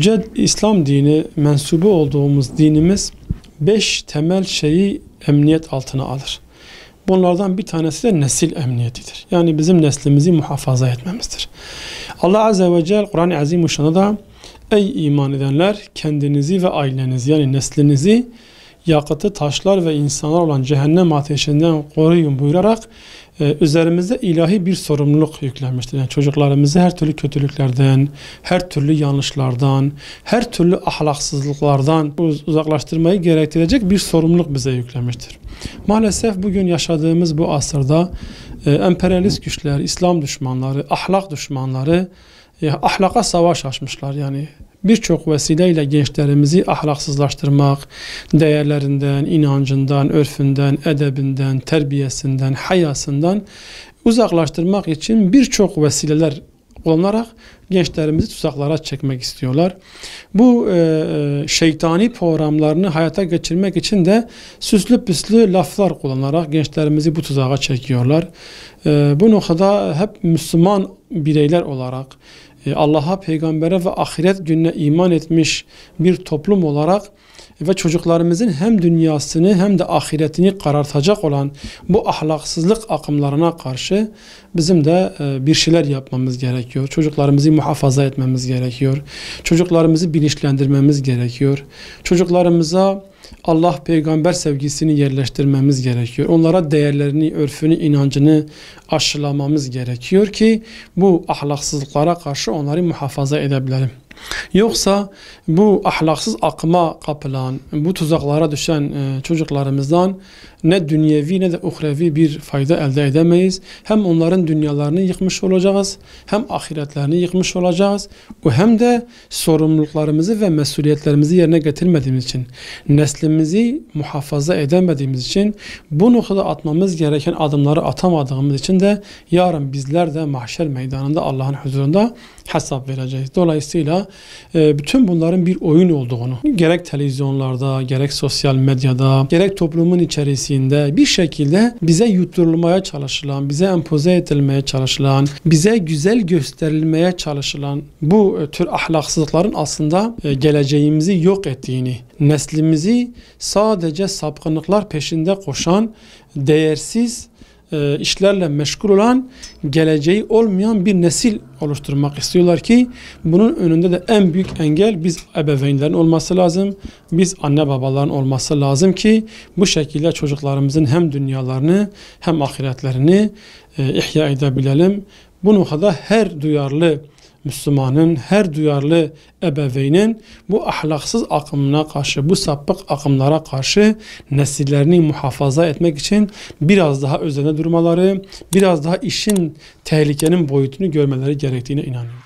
Yüce İslam dini, mensubu olduğumuz dinimiz 5 temel şeyi emniyet altına alır. Bunlardan bir tanesi de nesil emniyetidir. Yani bizim neslimizi muhafaza etmemizdir. Allah Azze ve Celle Kur'an-ı Azimuşşan'da da ey iman edenler kendinizi ve ailenizi yani neslinizi yakıtı taşlar ve insanlar olan cehennem ateşinden koruyun buyurarak üzerimizde ilahi bir sorumluluk yüklenmiştir. Yani çocuklarımızı her türlü kötülüklerden, her türlü yanlışlardan, her türlü ahlaksızlıklardan uzaklaştırmayı gerektirecek bir sorumluluk bize yüklenmiştir. Maalesef bugün yaşadığımız bu asırda emperyalist güçler, İslam düşmanları, ahlak düşmanları ahlaka savaş açmışlar. Yani birçok vesileyle gençlerimizi ahlaksızlaştırmak, değerlerinden, inancından, örfünden, edebinden, terbiyesinden, hayasından uzaklaştırmak için birçok vesileler kullanarak gençlerimizi tuzaklara çekmek istiyorlar. Bu şeytani programlarını hayata geçirmek için de süslü püslü laflar kullanarak gençlerimizi bu tuzağa çekiyorlar. Bu noktada hep Müslüman bireyler olarak Allah'a, peygambere ve ahiret gününe iman etmiş bir toplum olarak ve çocuklarımızın hem dünyasını hem de ahiretini karartacak olan bu ahlaksızlık akımlarına karşı bizim de bir şeyler yapmamız gerekiyor. Çocuklarımızı muhafaza etmemiz gerekiyor. Çocuklarımızı bilinçlendirmemiz gerekiyor. Çocuklarımıza Allah peygamber sevgisini yerleştirmemiz gerekiyor. Onlara değerlerini, örfünü, inancını aşılamamız gerekiyor ki bu ahlaksızlıklara karşı onları muhafaza edebilelim. Yoksa bu ahlaksız akıma kapılan, bu tuzaklara düşen çocuklarımızdan ne dünyevi ne de uhrevi bir fayda elde edemeyiz. Hem onların dünyalarını yıkmış olacağız, hem ahiretlerini yıkmış olacağız. Hem de sorumluluklarımızı ve mesuliyetlerimizi yerine getirmediğimiz için, neslimizi muhafaza edemediğimiz için, bu noktada atmamız gereken adımları atamadığımız için de yarın bizler de mahşer meydanında Allah'ın huzurunda hesap vereceğiz. Dolayısıyla bütün bunların bir oyun olduğunu, gerek televizyonlarda, gerek sosyal medyada, gerek toplumun içerisinde bir şekilde bize yutturulmaya çalışılan, bize empoze edilmeye çalışılan, bize güzel gösterilmeye çalışılan bu tür ahlaksızlıkların aslında geleceğimizi yok ettiğini, neslimizi sadece sapkınlıklar peşinde koşan, değersiz işlerle meşgul olan, geleceği olmayan bir nesil oluşturmak istiyorlar ki bunun önünde de en büyük engel biz ebeveynlerin olması lazım. Biz anne babaların olması lazım ki bu şekilde çocuklarımızın hem dünyalarını hem ahiretlerini ihya edebilelim. Bu noktada her duyarlı Müslümanın, her duyarlı ebeveynin bu ahlaksız akımına karşı, bu sapık akımlara karşı nesillerini muhafaza etmek için biraz daha üzerine durmaları, biraz daha işin, tehlikenin boyutunu görmeleri gerektiğine inanıyorum.